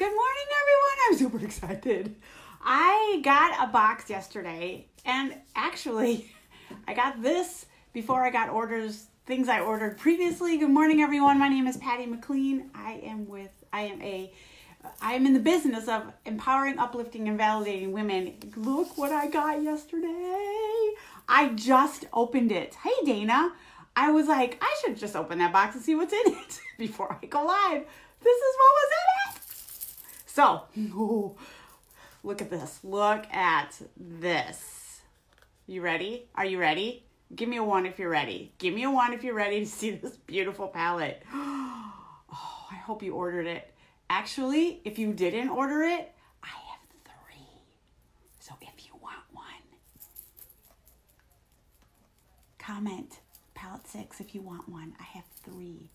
Good morning, everyone. I'm super excited. I got a box yesterday, and actually, I got this before I got things I ordered previously. Good morning, everyone. My name is Patty McLean. I am in the business of empowering, uplifting, and validating women. Look what I got yesterday. I just opened it. Hey, Dana. I was like, I should just open that box and see what's in it before I go live. This is what was in it. So, look at this. Look at this. You ready? Are you ready? Give me a 1 if you're ready. Give me a 1 if you're ready to see this beautiful palette. Oh, I hope you ordered it. Actually, if you didn't order it, I have 3. So if you want one, comment palette 6 if you want one. I have 3.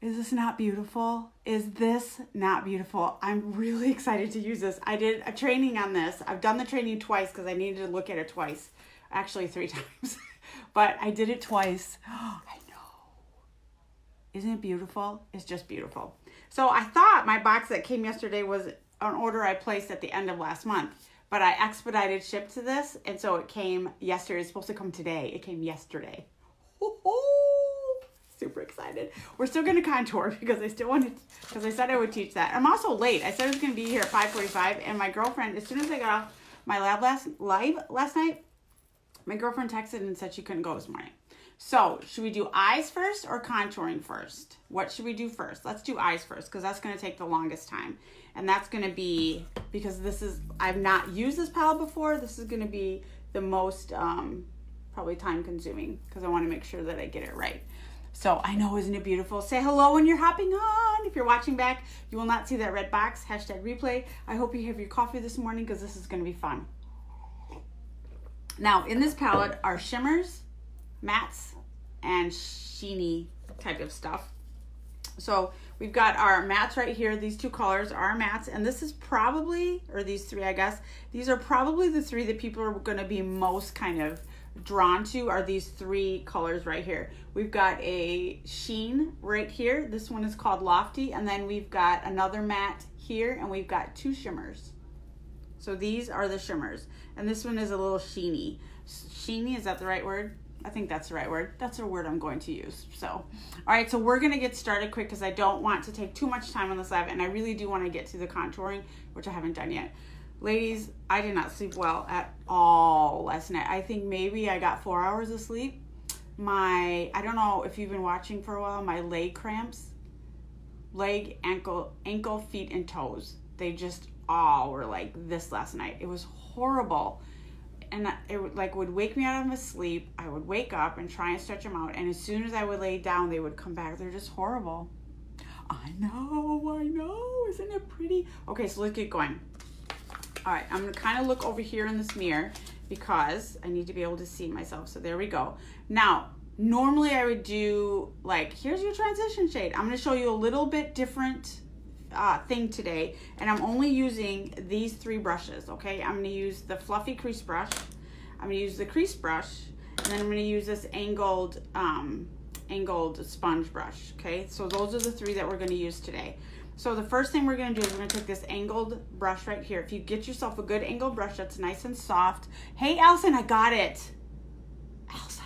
Is this not beautiful? Is this not beautiful? I'm really excited to use this. I did a training on this. I've done the training twice because I needed to look at it twice. Actually 3 times. But I did it twice. Oh, I know. Isn't it beautiful? It's just beautiful. So I thought my box that came yesterday was an order I placed at the end of last month. But I expedited shipped to this. And so it came yesterday. It's supposed to come today. It came yesterday. Super excited. We're still going to contour because I said I would teach that. I'm also late. I said I was going to be here at 5:45, and my girlfriend, as soon as I got off my live last night, my girlfriend texted and said she couldn't go this morning. So should we do eyes first or contouring first? What should we do first? Let's do eyes first because that's going to take the longest time. And that's going to be, because I've not used this palette before, this is going to be the most probably time consuming because I want to make sure that I get it right. So I know, isn't it beautiful? Say hello when you're hopping on. If you're watching back, you will not see that red box, #replay. I hope you have your coffee this morning because this is going to be fun. Now, in this palette are shimmers, mattes, and sheeny type of stuff. So we've got our mattes right here. These 2 colors are our mattes, and this is probably, or these 3, I guess, these are probably the 3 that people are going to be most kind of drawn to are these 3 colors right here. We've got a sheen right here. This one is called Lofty, and then we've got another matte here, and we've got 2 shimmers. So these are the shimmers, and this one is a little sheeny. Sheeny, is that the right word? I think that's the right word. That's a word I'm going to use. So, all right, so we're gonna get started quick because I don't want to take too much time on this live, and I really do want to get to the contouring, which I haven't done yet. Ladies, I did not sleep well at all last night. I think maybe I got 4 hours of sleep. I don't know if you've been watching for a while, my leg cramps, leg, ankle, feet, and toes. They just all were like this last night. It was horrible. And it would wake me out of my sleep. I would wake up and try and stretch them out. And as soon as I would lay down, they would come back. They're just horrible. I know. Isn't it pretty? Okay, so let's get going. All right, I'm gonna kind of look over here in this mirror because I need to be able to see myself. So there we go. Now, normally I would do here's your transition shade. I'm gonna show you a little bit different thing today, and I'm only using these 3 brushes, okay? I'm gonna use the fluffy crease brush. I'm gonna use the crease brush, and then I'm gonna use this angled sponge brush, okay? So those are the 3 that we're gonna use today. So the first thing we're going to do is we're going to take this angled brush right here. If you get yourself a good angled brush that's nice and soft. Hey, Elson, I got it. Elson.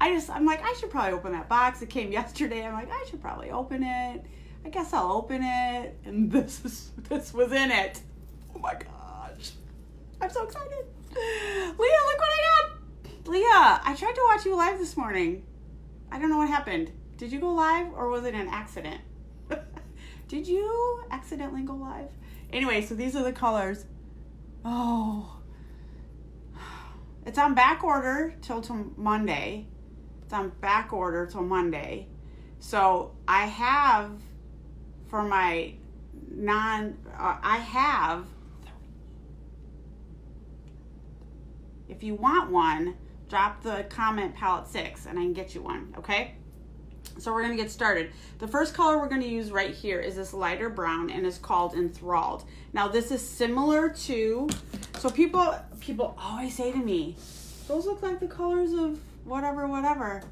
I'm like, I should probably open that box. It came yesterday. I'm like, I should probably open it. I guess I'll open it. And this was in it. Oh my gosh. I'm so excited. Leah, look what I got. Leah, I tried to watch you live this morning. I don't know what happened. Did you go live or was it an accident? Did you accidentally go live? Anyway, so these are the colors. Oh. It's on back order till Monday. It's on back order till Monday. So I have, for my if you want one, drop the comment palette 6 and I can get you one, okay? So we're going to get started. The first color we're going to use right here is this lighter brown and is called Enthralled. Now this is similar to, so people always say to me, those look like the colors of whatever.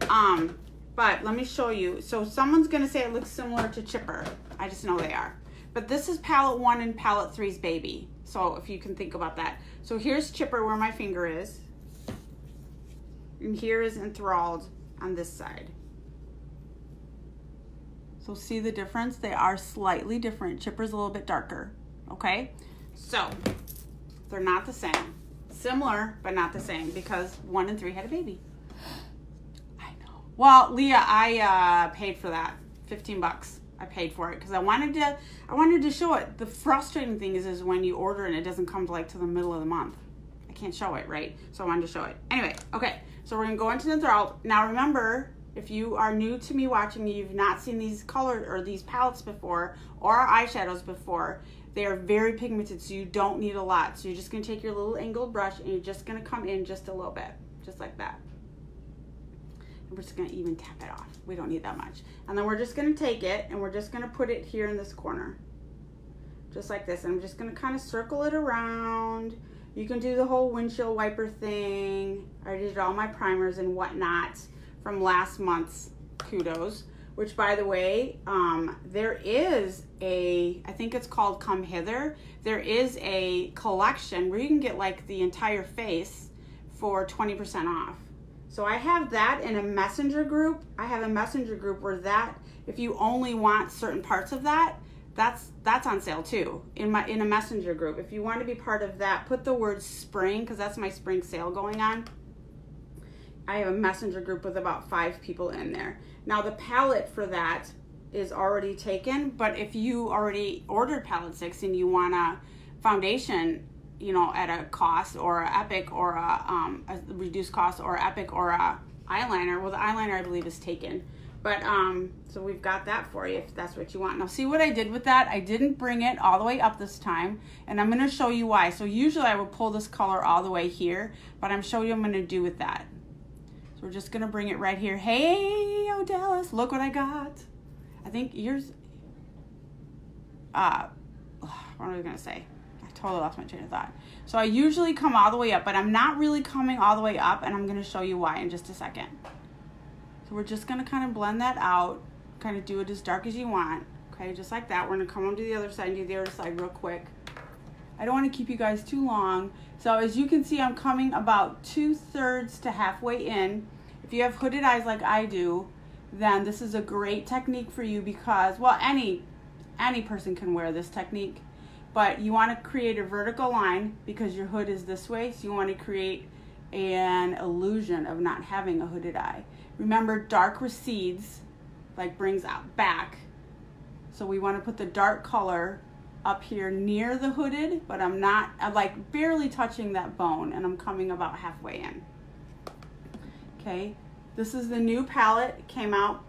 But let me show you. So someone's gonna say it looks similar to Chipper. I just know they are. But this is palette 1 and palette 3's baby. So if you can think about that. So here's Chipper where my finger is. And here is Enthralled on this side. So see the difference? They are slightly different. Chipper's a little bit darker, okay? So they're not the same. Similar, but not the same because 1 and 3 had a baby. I know. Well, Leah, I paid for that. 15 bucks. I paid for it because I wanted to show it. The frustrating thing is when you order and it doesn't come to like to the middle of the month. I can't show it, right? So I wanted to show it. Anyway, okay. So we're gonna go into the Enthralled. Now remember, if you are new to me watching, you've not seen these colors or these palettes before or eyeshadows before, they are very pigmented, so you don't need a lot. So you're just gonna take your little angled brush and you're just gonna come in just a little bit, just like that. And we're just gonna even tap it off. We don't need that much. And then we're just gonna take it and we're just gonna put it here in this corner. Just like this. And I'm just gonna kind of circle it around. You can do the whole windshield wiper thing. I already did all my primers and whatnot from last month's Kudos, which by the way, there is I think it's called Come Hither. There is a collection where you can get like the entire face for 20% off. So I have that in a messenger group. I have a messenger group where that, if you only want certain parts of that, that's on sale too in a messenger group. If you want to be part of that, put the word spring because that's my spring sale going on. I have a messenger group with about 5 people in there. Now the palette for that is already taken, but if you already ordered palette 6 and you want a foundation, you know, at a cost or a Epic or a reduced cost or Epic or a eyeliner, well the eyeliner I believe is taken. But so we've got that for you if that's what you want. Now see what I did with that? I didn't bring it all the way up this time, and I'm gonna show you why. So usually I would pull this color all the way here, but I'm showing you what I'm gonna do with that. So we're just gonna bring it right here. Hey, oh Dallas, look what I got. I think yours, what was I gonna say? I totally lost my train of thought. So I usually come all the way up, but I'm not really coming all the way up, and I'm gonna show you why in just a second. So we're just gonna kind of blend that out, kind of do it as dark as you want. Okay, just like that. We're gonna come on to the other side and do the other side real quick. I don't wanna keep you guys too long. So as you can see, I'm coming about 2/3 to halfway in. If you have hooded eyes like I do, then this is a great technique for you because, well, any person can wear this technique, but you wanna create a vertical line because your hood is this way, so you wanna create an illusion of not having a hooded eye. Remember, dark recedes, like brings out back. So we want to put the dark color up here near the hooded, but I'm like barely touching that bone and I'm coming about halfway in. Okay, this is the new palette. It came out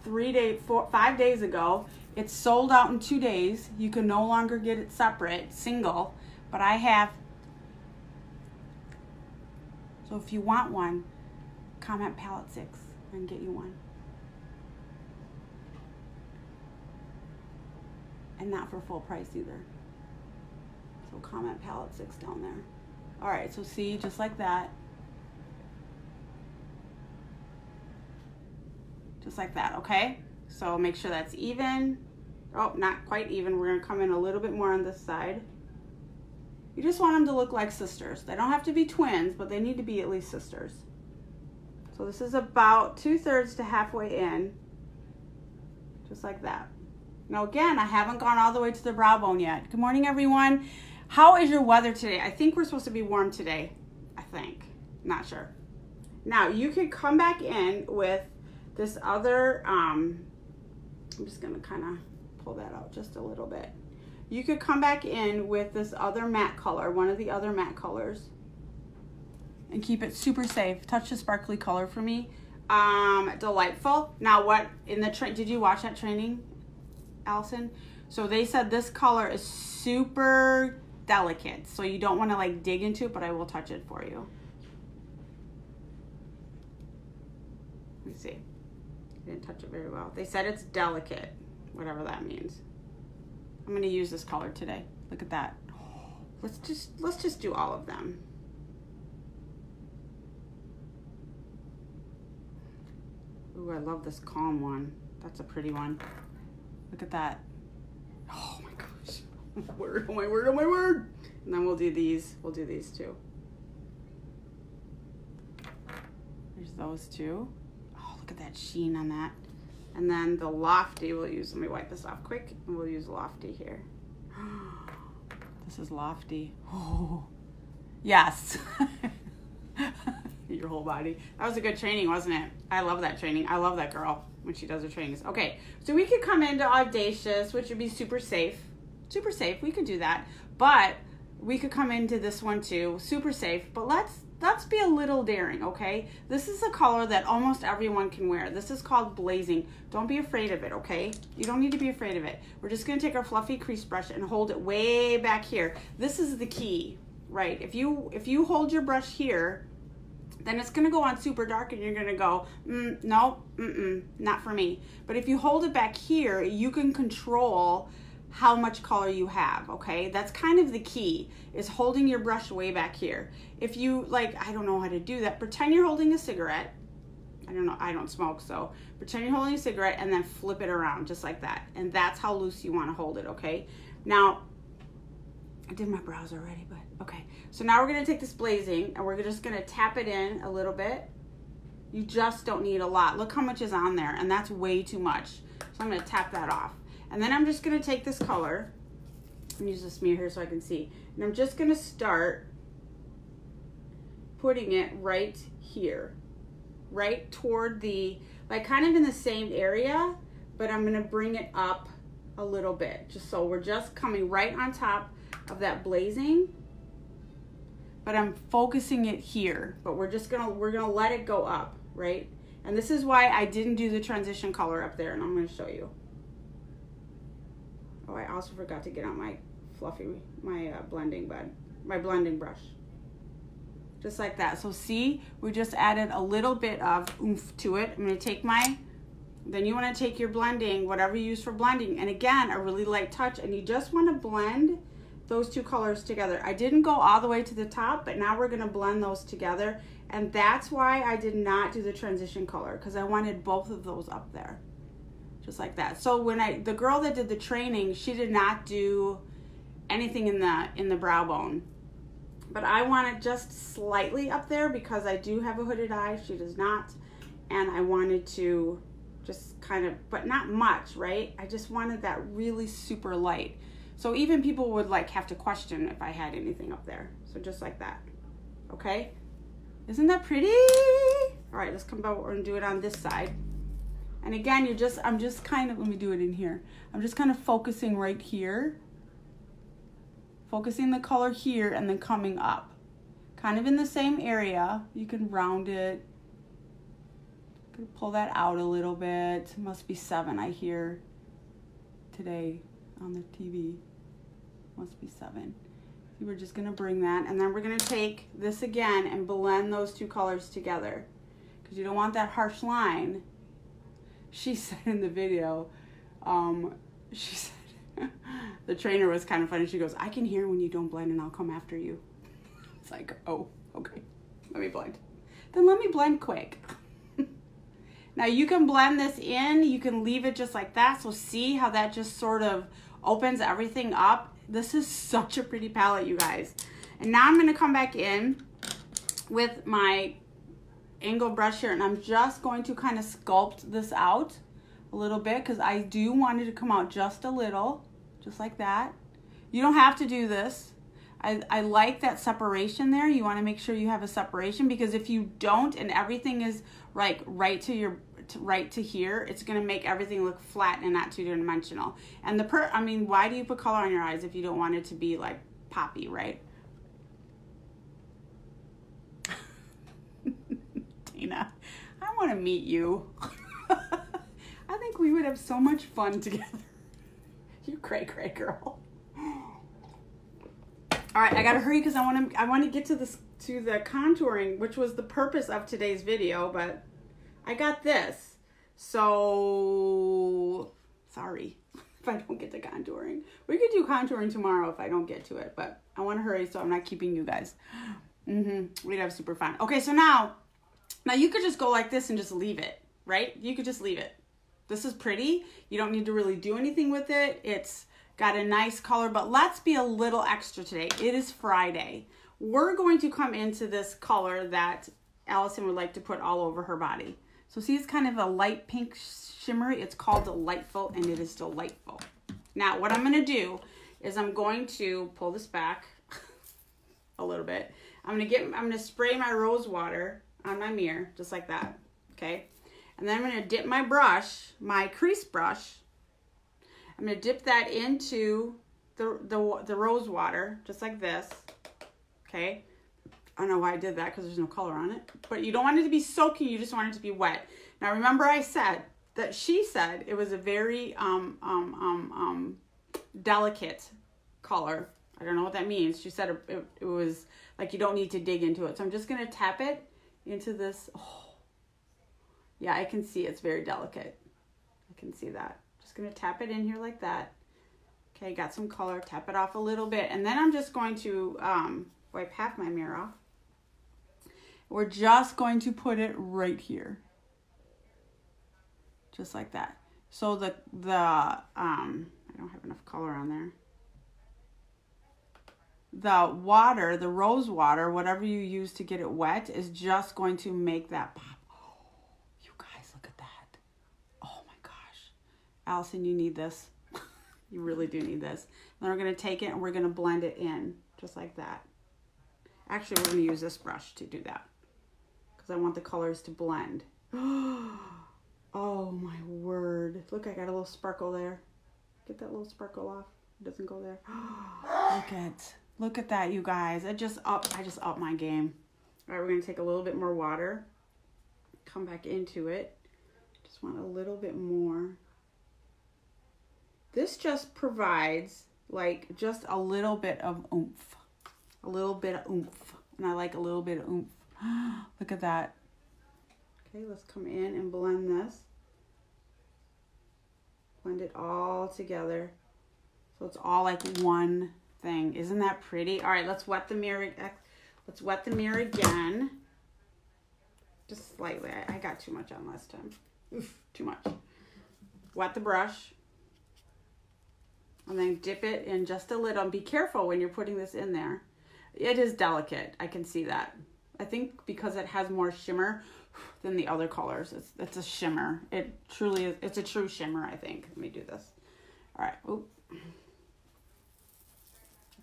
5 days ago. It's sold out in 2 days. You can no longer get it separate, single, but I have. So if you want one, comment palette 6 and get you one. And not for full price either. So comment palette 6 down there. All right, so see, just like that. Just like that, okay? So make sure that's even. Oh, not quite even. We're gonna come in a little bit more on this side. You just want them to look like sisters. They don't have to be twins, but they need to be at least sisters. So this is about 2/3 to halfway in. Just like that. Now again, I haven't gone all the way to the brow bone yet. Good morning, everyone. How is your weather today? I think we're supposed to be warm today. I think. Not sure. Now you could come back in with this other, I'm just gonna kind of pull that out just a little bit. You could come back in with this other matte color, one of the other matte colors, and keep it super safe. Touch the sparkly color for me. Delightful. Now what, in the did you watch that training, Allison? So they said this color is super delicate, so you don't want to like dig into it, but I will touch it for you. Let me see. I didn't touch it very well. They said it's delicate, whatever that means. I'm going to use this color today. Look at that. Let's just do all of them. Ooh, I love this calm one. That's a pretty one. Look at that. Oh my gosh. Word, oh my word, oh my word. And then we'll do these. We'll do these too. There's those two. Oh, look at that sheen on that. And then the lofty we'll use. Let me wipe this off quick. And we'll use lofty here. This is lofty. Oh, yes. Your whole body. That was a good training, wasn't it? I love that training. I love that girl when she does her trainings. Okay, so we could come into audacious, which would be super safe. Super safe. We could do that. But we could come into this one too. Super safe. But let's be a little daring, okay? This is a color that almost everyone can wear. This is called blazing. Don't be afraid of it, okay? You don't need to be afraid of it. We're just gonna take our fluffy crease brush and hold it way back here. This is the key, right? If you hold your brush here, then it's gonna go on super dark and you're gonna go, no, not for me. But if you hold it back here, you can control how much color you have, okay? That's kind of the key, is holding your brush way back here. If you, like, I don't know how to do that, pretend you're holding a cigarette. I don't know, I don't smoke, so pretend you're holding a cigarette and then flip it around just like that. And that's how loose you wanna hold it, okay? Now, I did my brows already, but okay. So now we're gonna take this blazing and we're just gonna tap it in a little bit. You just don't need a lot. Look how much is on there, and that's way too much. So I'm gonna tap that off. And then I'm just gonna take this color and use this mirror here so I can see. And I'm just gonna start putting it right here, right toward the, like kind of in the same area, but I'm gonna bring it up a little bit, just so we're just coming right on top of that blazing, but I'm focusing it here, but we're gonna let it go up, right? And this is why I didn't do the transition color up there, and I'm gonna show you. Oh, I also forgot to get out my blending brush. Just like that. So see, we just added a little bit of oomph to it. I'm gonna take then you wanna take your blending, whatever you use for blending, and again, a really light touch, and you just wanna blend those two colors together. I didn't go all the way to the top, but now we're gonna blend those together, and that's why I did not do the transition color, because I wanted both of those up there. Just like that. So when the girl that did the training, she did not do anything in the brow bone. But I want it just slightly up there because I do have a hooded eye, she does not. And I wanted to just kind of, but not much, right? I just wanted that really super light. So even people would like have to question if I had anything up there. So just like that, okay? Isn't that pretty? All right, let's come back and do it on this side. And again, I'm just kind of, let me do it in here. I'm just kind of focusing right here. Focusing the color here and then coming up. Kind of in the same area. You can round it. You can pull that out a little bit. It must be 7, I hear today on the TV. Must be 7. So we're just gonna bring that, and then we're gonna take this again and blend those two colors together. Because you don't want that harsh line. She said in the video, she said, the trainer was kind of funny. She goes, I can hear when you don't blend and I'll come after you. It's like, oh, okay, let me blend. Then let me blend quick. Now you can blend this in, you can leave it just like that. So see how that just sort of opens everything up. This is such a pretty palette, you guys. And now I'm gonna come back in with my angle brush here, and I'm just going to kind of sculpt this out a little bit because I do want it to come out just a little, just like that. You don't have to do this. I like that separation there. You want to make sure you have a separation, because if you don't and everything is like right to here, it's going to make everything look flat and not two-dimensional. And I mean, why do you put color on your eyes if you don't want it to be like poppy, right? Dana, I want to meet you. I think we would have so much fun together. You cray girl. All right, I gotta hurry because I want to get to the contouring, which was the purpose of today's video, but I got this. So sorry if I don't get to contouring. We could do contouring tomorrow if I don't get to it, but I want to hurry so I'm not keeping you guys. We'd have super fun. Okay, so now you could just go like this and just leave it. right? You could just leave it. This is pretty. You don't need to really do anything with it. It's got a nice color, but let's be a little extra today. It is Friday. We're going to come into this color that Allison would like to put all over her body. So see, it's kind of a light pink shimmery. It's called Delightful, and it is delightful. Now, what I'm going to do is I'm going to pull this back a little bit. I'm going to spray my rose water on my mirror, just like that, okay? And then I'm going to dip my brush, my crease brush. I'm going to dip that into the rose water, just like this, okay? I don't know why I did that because there's no color on it. But you don't want it to be soaking, you just want it to be wet. Now remember I said that she said it was a very delicate color. I don't know what that means. She said it was like you don't need to dig into it. So I'm just going to tap it into this. Oh, yeah, I can see it's very delicate. I can see that. Just going to tap it in here like that. Okay, got some color. Tap it off a little bit. And then I'm just going to wipe half my mirror off. We're just going to put it right here. Just like that. So I don't have enough color on there. The water, the rose water, whatever you use to get it wet, is just going to make that pop. Oh, you guys, look at that. Oh my gosh. Allison, you need this. You really do need this. Then we're going to take it and we're going to blend it in, just like that. Actually, we're going to use this brush to do that, because I want the colors to blend. Oh my word. Look, I got a little sparkle there. Get that little sparkle off. It doesn't go there. Look at that, you guys. I just upped my game. All right, we're going to take a little bit more water. Come back into it. Just want a little bit more. This just provides like just a little bit of oomph. A little bit of oomph. And I like a little bit of oomph. Look at that. Okay, let's come in and blend this. Blend it all together. So it's all like one thing. Isn't that pretty? All right, let's wet the mirror. Let's wet the mirror again. Just slightly. I got too much on last time. Oof, too much. Wet the brush. And then dip it in just a little. And be careful when you're putting this in there. It is delicate. I can see that. I think because it has more shimmer than the other colors. It's a shimmer. It truly is. It's a true shimmer, I think. Let me do this. All right. Oop.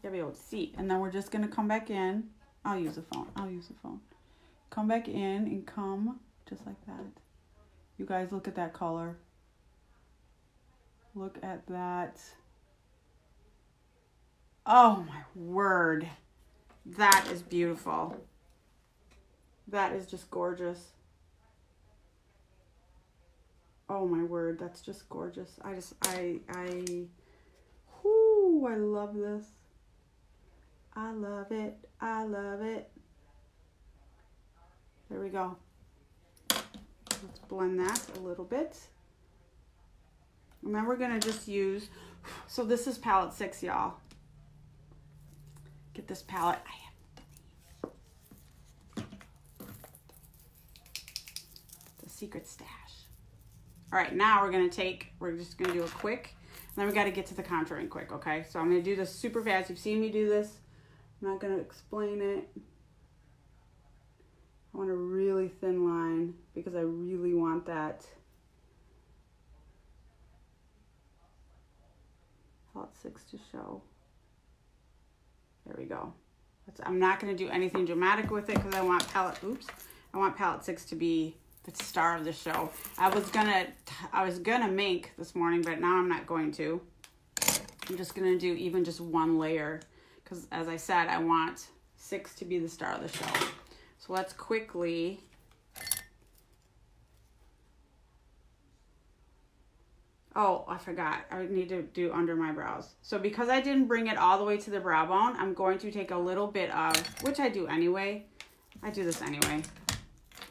You'll be able to see. And then we're just going to come back in. I'll use a phone. Come back in and come just like that. You guys, look at that color. Look at that. Oh my word. That is beautiful. That is just gorgeous. Oh my word, that's just gorgeous. I love this. I love it. I love it. There we go. Let's blend that a little bit. And then we're going to just use, so this is palette 6, y'all. Get this palette. I have 3. The secret stash. All right, now we're just going to do a quick, and then we got to get to the contouring quick, okay? So I'm going to do this super fast. You've seen me do this. I'm not going to explain it. I want a really thin line because I really want that palette 6 to show. There we go. I'm not going to do anything dramatic with it because I want palette 6 to be the star of the show. I was gonna make this morning, but now I'm not going to. I'm just gonna do even just one layer because, as I said, I want 6 to be the star of the show. So let's quickly. Oh, I forgot. I need to do under my brows. So because I didn't bring it all the way to the brow bone, I'm going to take a little bit of, which I do anyway. I do this anyway.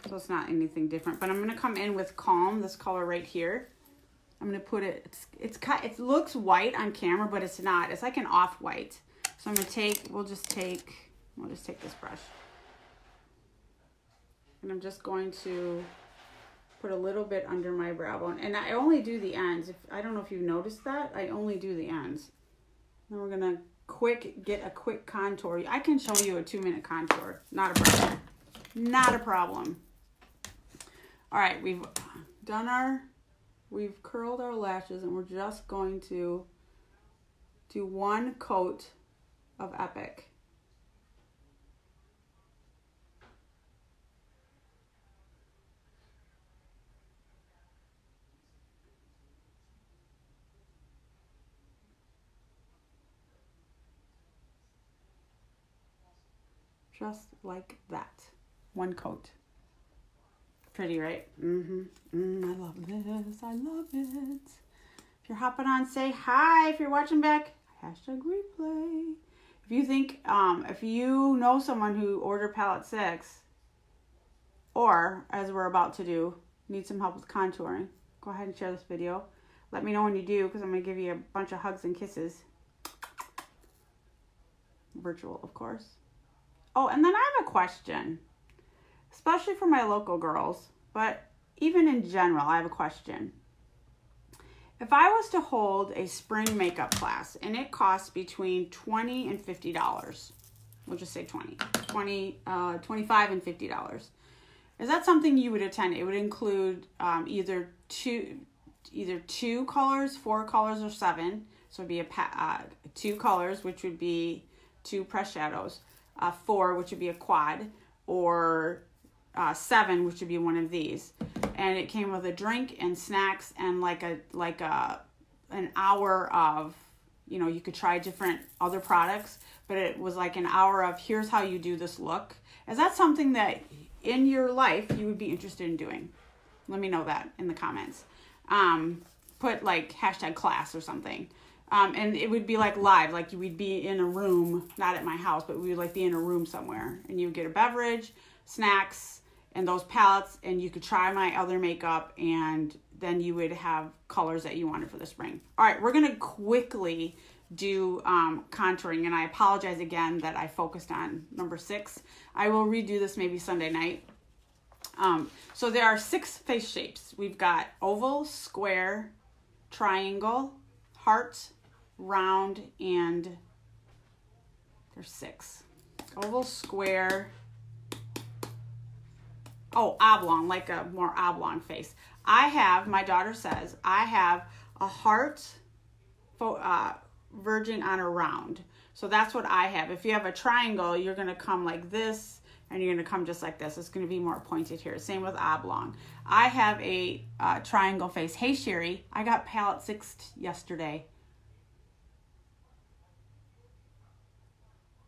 So it's not anything different. But I'm going to come in with Calm, this color right here. I'm going to put it, it looks white on camera, but it's not. It's like an off-white. So I'm going to we'll just take this brush. And I'm just going to put a little bit under my brow bone. And I only do the ends. I don't know if you've noticed that. I only do the ends. Then we're going to get a quick contour. I can show you a 2-minute contour. Not a problem. Not a problem. All right, we've curled our lashes, and we're just going to do one coat of Epic. Just like that. One coat. Pretty, right? I love this. I love it. If you're hopping on, say hi. If you're watching back, hashtag replay. If you think, if you know someone who ordered palette 6, or, as we're about to do, need some help with contouring, go ahead and share this video. Let me know when you do, because I'm going to give you a bunch of hugs and kisses. Virtual, of course. Oh, and then I have a question, especially for my local girls, but even in general, I have a question. If I was to hold a spring makeup class and it costs between $20 and $50, we'll just say 25 and $50, is that something you would attend? It would include either two colors, 4 colors, or 7. So it'd be 2 colors, which would be 2 pressed shadows. 4, which would be a quad, or 7, which would be one of these. And it came with a drink and snacks and like an hour of, you could try different other products, but it was like an hour of here's how you do this look. Is that something that in your life you would be interested in doing? Let me know that in the comments. Put like hashtag class or something. And it would be like live, like we'd be in a room, not at my house, but we would like be in a room somewhere, and you would get a beverage, snacks, and those palettes, and you could try my other makeup, and then you would have colors that you wanted for the spring. All right, we're gonna quickly do contouring, and I apologize again that I focused on number 6. I will redo this maybe Sunday night. So there are 6 face shapes. We've got oval, square, triangle, heart, round, and there's 6. Oval, square, oblong, like a more oblong face. My daughter says, I have a heart verging on a round. So that's what I have. If you have a triangle, you're going to come like this, and you're going to come just like this. It's going to be more pointed here. Same with oblong. I have a triangle face. Hey, Sherry, I got palette 6 yesterday.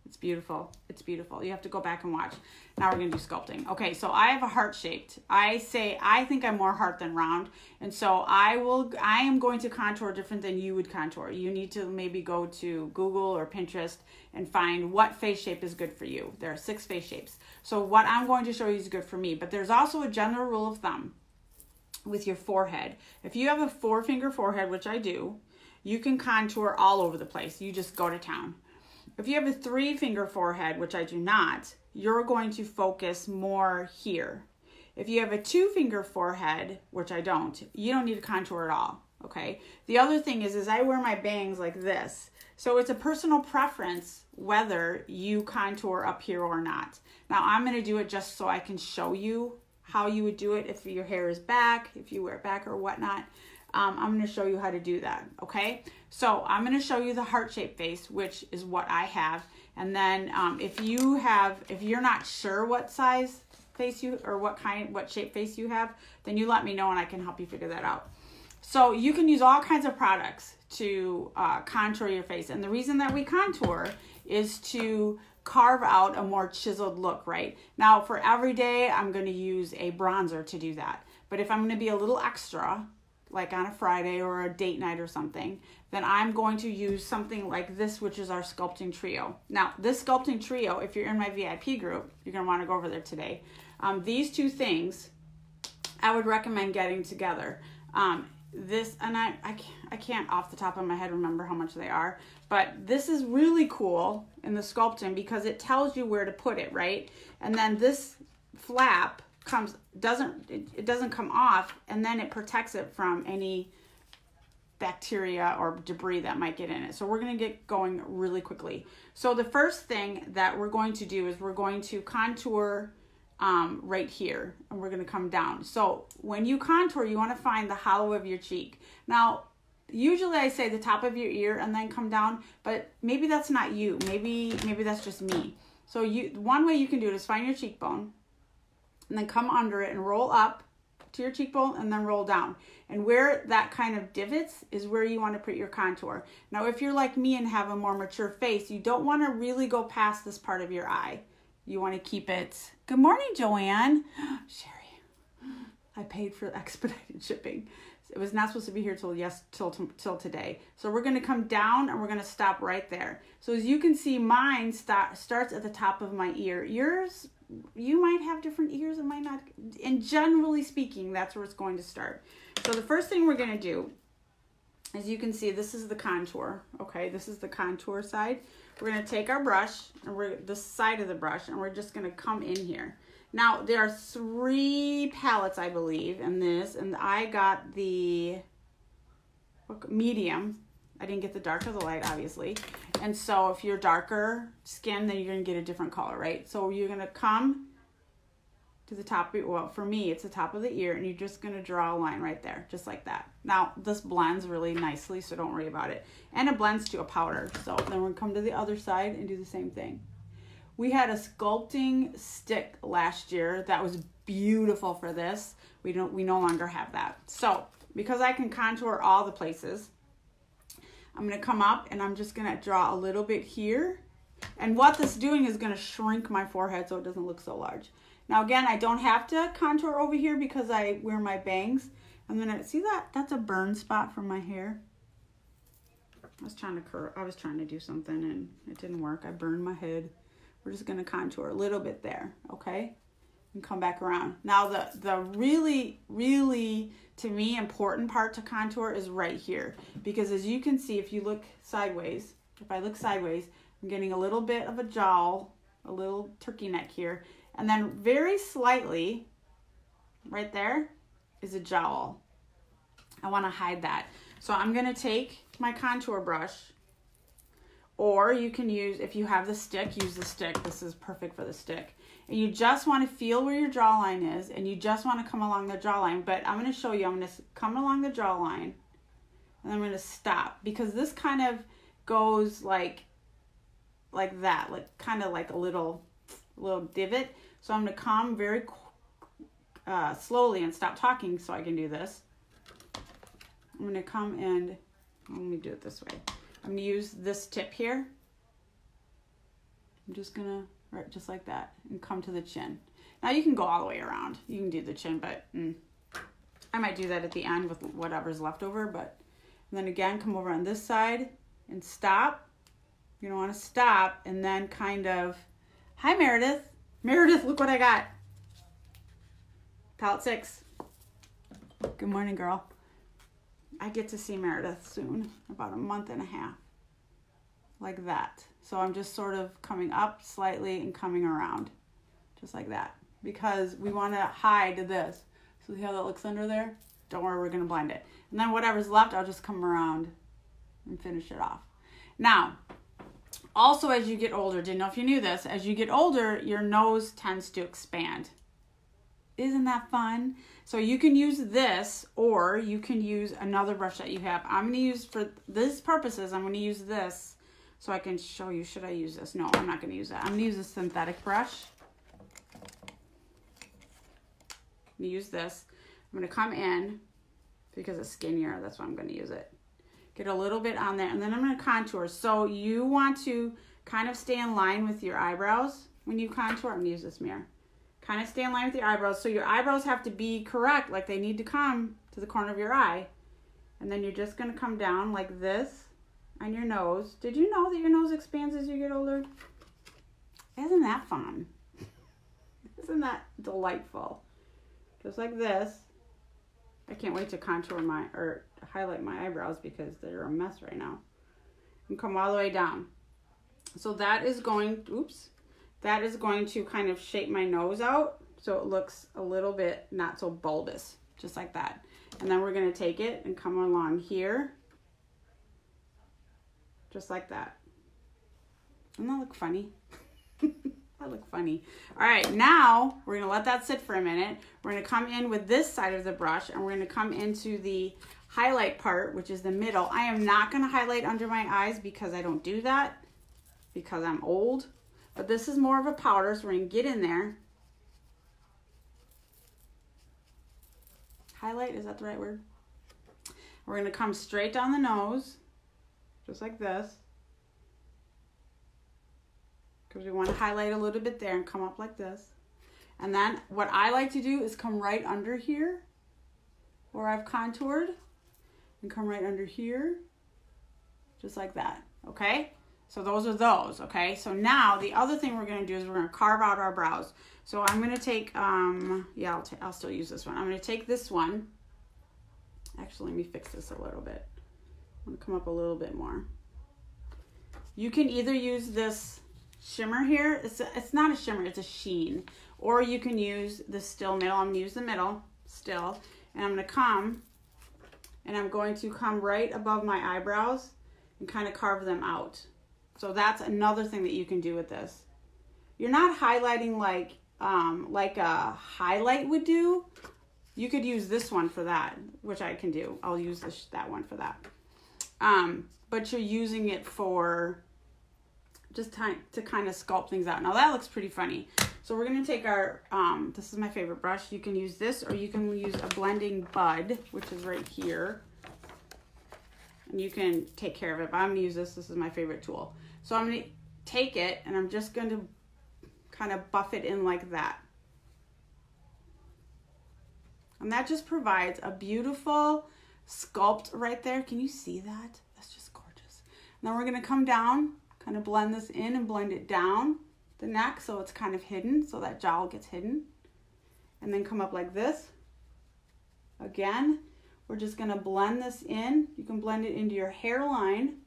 It's beautiful. It's beautiful. You have to go back and watch. Now we're going to do sculpting. Okay, so I have a heart shaped. I think I'm more heart than round. And so I am going to contour different than you would contour. You need to maybe go to Google or Pinterest and find what face shape is good for you. There are 6 face shapes. So what I'm going to show you is good for me. But there's also a general rule of thumb with your forehead. If you have a 4-finger forehead, which I do, you can contour all over the place. You just go to town. If you have a 3-finger forehead, which I do not, you're going to focus more here. If you have a 2-finger forehead, which I don't, you don't need to contour at all, okay? The other thing is I wear my bangs like this. So it's a personal preference whether you contour up here or not. Now I'm going to do it just so I can show you how you would do it if your hair is back, if you wear it back or whatnot. I'm going to show you how to do that, okay? So I'm going to show you the heart-shaped face, which is what I have. And then if you're not sure what size face or what shape face you have, then you let me know and I can help you figure that out. So you can use all kinds of products to contour your face. And the reason that we contour is to carve out a more chiseled look, right? Now for every day, I'm going to use a bronzer to do that. But if I'm going to be a little extra, like on a Friday or a date night or something, then I'm going to use something like this, which is our sculpting trio. Now, this sculpting trio, if you're in my VIP group, you're going to want to go over there today. These 2 things, I would recommend getting together. This, and I can't off the top of my head remember how much they are, but this is really cool in the sculpting because it tells you where to put it, right? And then this flap doesn't come off, and then it protects it from any bacteria or debris that might get in it. So we're going to get going really quickly. So the first thing that we're going to do is we're going to contour right here, and we're going to come down. So when you contour, you want to find the hollow of your cheek. Now, usually I say the top of your ear and then come down, but maybe that's not you. Maybe that's just me. So one way you can do it is find your cheekbone and then come under it and roll up to your cheekbone and then roll down. And where that kind of divots is where you want to put your contour. Now, if you're like me and have a more mature face, you don't want to really go past this part of your eye. You want to keep it. Good morning, Joanne. Sherry, I paid for expedited shipping. It was not supposed to be here till today. So we're going to come down and we're going to stop right there. So as you can see, mine starts at the top of my ear. Yours, you might have different ears, it might not. And generally speaking, that's where it's going to start. So the first thing we're going to do, as you can see, this is the contour. Okay, this is the contour side. We're going to take our brush, and the side of the brush, and we're just going to come in here. Now, there are 3 palettes, I believe, in this, and I got the medium. I didn't get the dark or the light, obviously. And so if you're darker skin, then you're going to get a different color, right? So you're going to come to the top, well, for me, it's the top of the ear, and you're just going to draw a line right there, just like that. Now, this blends really nicely, so don't worry about it. And it blends to a powder. So then we're going to come to the other side and do the same thing. We had a sculpting stick last year that was beautiful for this. We no longer have that. So because I can contour all the places, I'm going to come up and I'm just going to draw a little bit here. And what this is doing is going to shrink my forehead so it doesn't look so large. Now again, I don't have to contour over here because I wear my bangs. I'm going to see that that's a burn spot from my hair. I was trying to do something and it didn't work. I burned my head. We're just going to contour a little bit there, okay? And come back around. Now, the really, really, to me, important part to contour is right here. Because as you can see, if you look sideways, if I look sideways, I'm getting a little bit of a jowl, a little turkey neck here. And then very slightly, right there, is a jowl. I want to hide that. So I'm going to take my contour brush. Or you can use, if you have the stick, use the stick. This is perfect for the stick. And you just want to feel where your jawline is, and you just want to come along the jawline. But I'm going to show you, I'm going to come along the jawline, and I'm going to stop. Because this kind of goes like that, like kind of like a little divot. So I'm going to come very slowly and stop talking so I can do this. I'm going to come and, let me do it this way. I'm going to use this tip here. I'm just going to, right, just like that, and come to the chin. Now you can go all the way around. You can do the chin, but I might do that at the end with whatever's left over. But and then again, come over on this side and stop. You're going to want to stop and then kind of, hi Meredith. Meredith, look what I got. Palette 6. Good morning, girl. I get to see Meredith soon, about a month and a half, like that. So I'm just sort of coming up slightly and coming around, just like that, because we want to hide this. So see how that looks under there? Don't worry, we're going to blend it. And then whatever's left, I'll just come around and finish it off. Now, also as you get older, didn't know if you knew this, as you get older, your nose tends to expand. Isn't that fun? So you can use this, or you can use another brush that you have. I'm going to use, for this purposes, I'm going to use this so I can show you. Should I use this? No, I'm not going to use that. I'm going to use a synthetic brush. I'm going to use this. I'm going to come in, because it's skinnier, that's why I'm going to use it. Get a little bit on there, and then I'm going to contour. So you want to kind of stay in line with your eyebrows when you contour. I'm going to use this mirror. Kind of stay in line with your eyebrows. So your eyebrows have to be correct, like they need to come to the corner of your eye. And then you're just going to come down like this on your nose. Did you know that your nose expands as you get older? Isn't that fun? Isn't that delightful? Just like this. I can't wait to contour or highlight my eyebrows because they're a mess right now. And come all the way down. So that is going, oops. That is going to kind of shape my nose out. so it looks a little bit not so bulbous, just like that. And then we're going to take it and come along here, just like that. Doesn't that look funny? That look funny. All right, now we're going to let that sit for a minute. We're going to come in with this side of the brush, and we're going to come into the highlight part, which is the middle. I am not going to highlight under my eyes because I don't do that, because I'm old. But this is more of a powder, so we're going to get in there. Highlight, is that the right word? We're going to come straight down the nose, just like this. Because we want to highlight a little bit there and come up like this. And then what I like to do is come right under here, where I've contoured, and come right under here, just like that, okay? So those are those, okay? So now the other thing we're going to do is we're going to carve out our brows. So I'm going to take, yeah, I'll still use this one. I'm going to take this one. Actually, let me fix this a little bit. I'm going to come up a little bit more. You can either use this shimmer here. It's not a shimmer, it's a sheen. Or you can use the still middle. I'm going to use the middle still. And I'm going to come, and I'm going to come right above my eyebrows and kind of carve them out. So that's another thing that you can do with this. You're not highlighting like a highlight would do. You could use this one for that, which I can do. I'll use that one for that. But you're using it for just to kind of sculpt things out. Now that looks pretty funny. So we're going to take our, this is my favorite brush. You can use this, or you can use a blending bud, which is right here. And you can take care of it, but I'm going to use this. This is my favorite tool. So I'm going to take it, and I'm just going to kind of buff it in like that. And that just provides a beautiful sculpt right there. Can you see that? That's just gorgeous. Now we're going to come down, kind of blend this in and blend it down the neck so it's kind of hidden, so that jowl gets hidden. And then come up like this. Again, we're just going to blend this in. You can blend it into your hairline.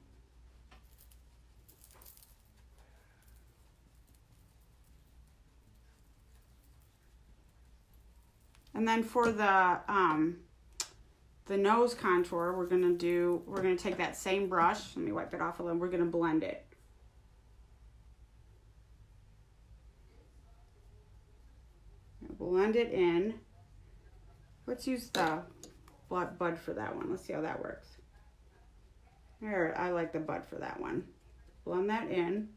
And then for the nose contour, we're gonna take that same brush. Let me wipe it off a little. We're gonna blend it. Blend it in. Let's use the bud for that one. Let's see how that works. Here, I like the bud for that one. Blend that in.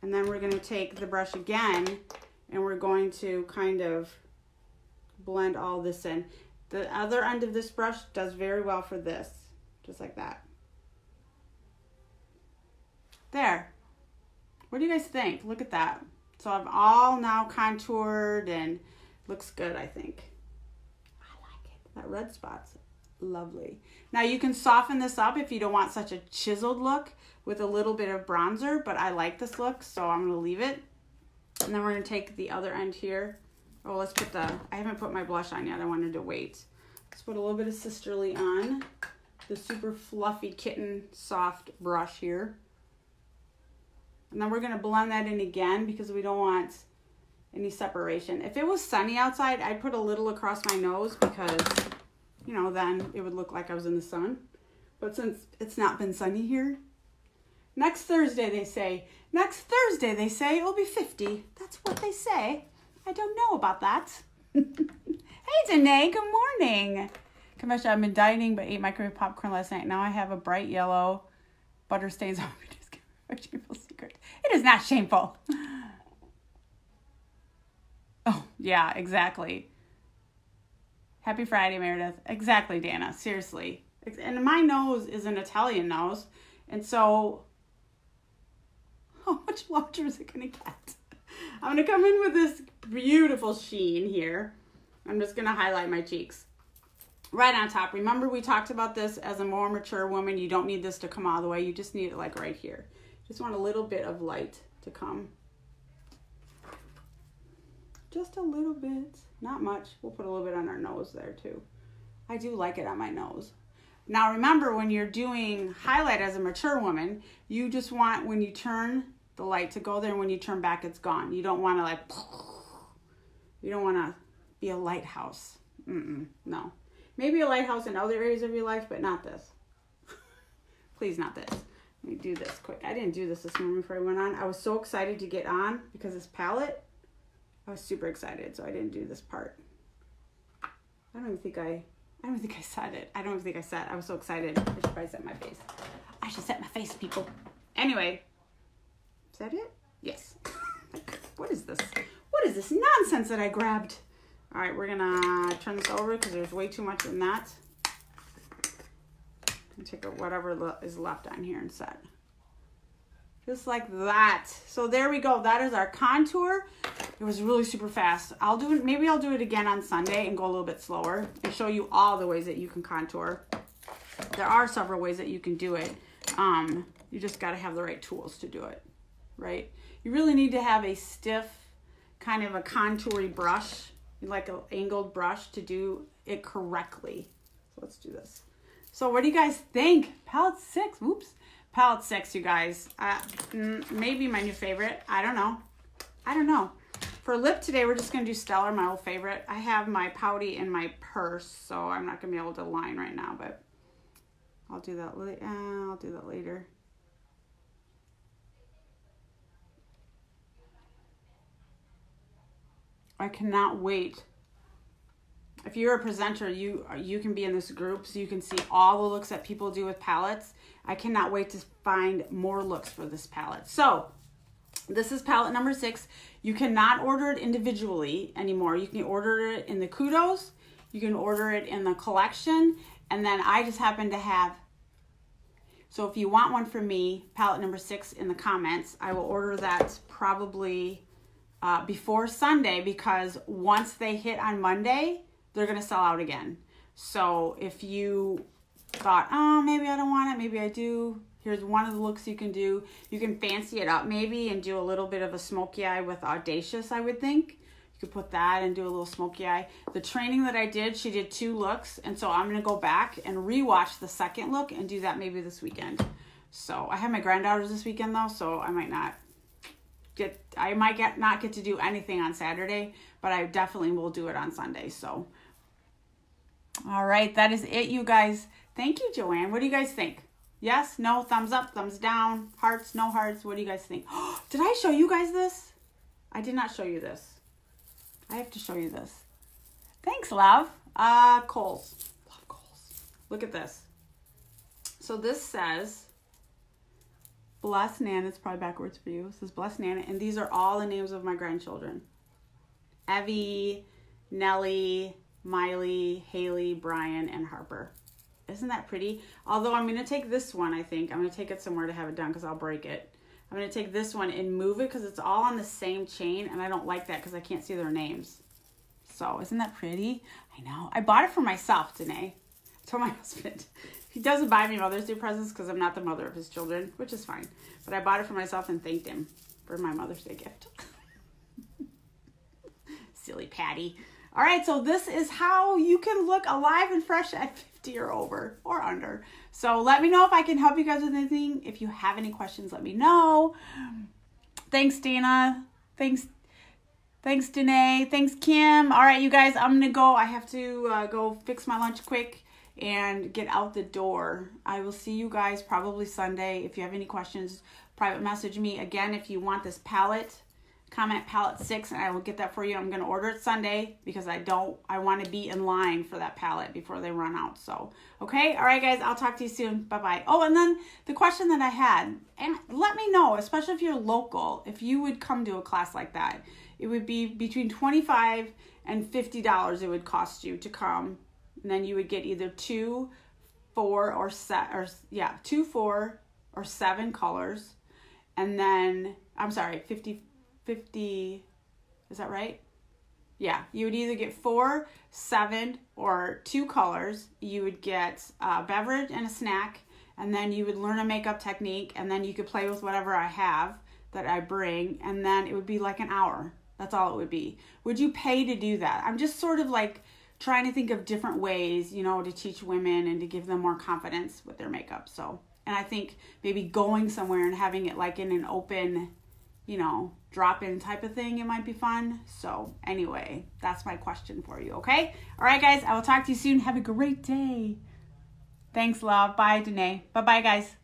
And then we're gonna take the brush again, and we're going to kind of blend all this in. The other end of this brush does very well for this, just like that. There. What do you guys think? Look at that. So I'm all now contoured and looks good, I think. I like it. That red spot's lovely. Now you can soften this up if you don't want such a chiseled look with a little bit of bronzer, but I like this look, so I'm gonna leave it. And then we're going to take the other end here. Oh, let's put I haven't put my blush on yet. I wanted to wait. Let's put a little bit of Sisterly on. The super fluffy kitten soft brush here. And then we're going to blend that in again because we don't want any separation. If it was sunny outside, I'd put a little across my nose because, you know, then it would look like I was in the sun. But since it's not been sunny here, next Thursday, they say, it'll be 50. That's what they say. I don't know about that. Hey, Danae, good morning. Confession, I've been dieting but ate microwave popcorn last night. Now I have a bright yellow butter stains on me. Just a shameful secret. It is not shameful. Oh, yeah, exactly. Happy Friday, Meredith. Exactly, Dana. Seriously. And my nose is an Italian nose. And so how much larger is it going to get? I'm going to come in with this beautiful sheen here. I'm just going to highlight my cheeks. Right on top. Remember, we talked about this as a more mature woman. You don't need this to come all the way. You just need it like right here. Just want a little bit of light to come. Just a little bit. Not much. We'll put a little bit on our nose there too. I do like it on my nose. Now remember, when you're doing highlight as a mature woman, you just want, when you turn the light to go there, and when you turn back, it's gone. You don't want to like, you don't want to be a lighthouse. No. Maybe a lighthouse in other areas of your life, but not this. Please, not this. Let me do this quick. I didn't do this morning before I went on. I was so excited to get on because this palette, I was super excited, so I didn't do this part. I don't think I said it. I don't think I said. I was so excited. I should probably set my face. I should set my face, people. Anyway, is that it? Yes. What is this? What is this nonsense that I grabbed? All right, we're gonna turn this over because there's way too much in that. And take whatever is left on here and set. Just like that. So there we go. That is our contour. It was really super fast. Maybe I'll do it again on Sunday and go a little bit slower and show you all the ways that you can contour. There are several ways that you can do it. You just got to have the right tools to do it, right? You really need to have a stiff, kind of a contoury brush, like an angled brush to do it correctly. So let's do this. So what do you guys think? Palette 6, whoops. Palette 6, you guys. Maybe my new favorite. I don't know. For lip today, we're just going to do Stellar, my old favorite. I have my Pouty in my purse, so I'm not going to be able to line right now, but I'll do that later. I cannot wait. If you're a presenter, you can be in this group so you can see all the looks that people do with palettes. I cannot wait to find more looks for this palette. So this is palette number 6. You cannot order it individually anymore. You can order it in the Kudos. You can order it in the collection. And then I just happen to have, so if you want one from me, palette number 6 in the comments, I will order that probably before Sunday, because once they hit on Monday, they're going to sell out again. So if you thought, oh, maybe I don't want it, maybe I do, here's one of the looks you can do. You can fancy it up maybe and do a little bit of a smoky eye with Audacious, I would think. You could put that and do a little smoky eye. The training that I did, she did 2 looks, and so I'm going to go back and rewatch the second look and do that maybe this weekend. So I have my granddaughters this weekend though, so I might not get to do anything on Saturday, but I definitely will do it on Sunday. So all right, that is it, you guys. Thank you, Joanne. What do you guys think? Yes, no, thumbs up, thumbs down, hearts, no hearts. What do you guys think? Did I show you guys this? I did not show you this. I have to show you this. Thanks, love. Kohl's. Love Kohl's. Look at this. So this says, Bless Nana. It's probably backwards for you. It says Bless Nana. And these are all the names of my grandchildren. Evie, Nellie, Miley, Haley, Brian, and Harper. Isn't that pretty? Although I'm going to take this one, I think. I'm going to take it somewhere to have it done because I'll break it. I'm going to take this one and move it because it's all on the same chain, and I don't like that because I can't see their names. So isn't that pretty? I know. I bought it for myself, Danae. I told my husband. He doesn't buy me Mother's Day presents because I'm not the mother of his children, which is fine. But I bought it for myself and thanked him for my Mother's Day gift. Silly Patty. All right, so this is how you can look alive and fresh at 50 or over or under. So let me know if I can help you guys with anything. If you have any questions, let me know. Thanks, Dana. Thanks, Danae. Thanks, Kim. All right, you guys, I'm going to go. I have to go fix my lunch quick and get out the door. I will see you guys probably Sunday. If you have any questions, private message me. Again, if you want this palette, comment palette 6 and I will get that for you. I'm going to order it Sunday because I want to be in line for that palette before they run out. So, okay. All right, guys, I'll talk to you soon. Bye-bye. Oh, and then the question that I had, and let me know, especially if you're local, if you would come to a class like that. It would be between $25 and $50 it would cost you to come. And then you would get either 2, 4, or 7 colors. And then, I'm sorry, 50, is that right? Yeah, you would either get 4, 7, or 2 colors. You would get a beverage and a snack, and then you would learn a makeup technique, and then you could play with whatever I have that I bring, and then it would be like an hour. That's all it would be. Would you pay to do that? I'm just sort of like trying to think of different ways, you know, to teach women and to give them more confidence with their makeup. So, and I think maybe going somewhere and having it like in an open you know, drop-in type of thing, it might be fun. So anyway, that's my question for you, okay? All right, guys, I will talk to you soon. Have a great day. Thanks, love. Bye, Danae. Bye-bye, guys.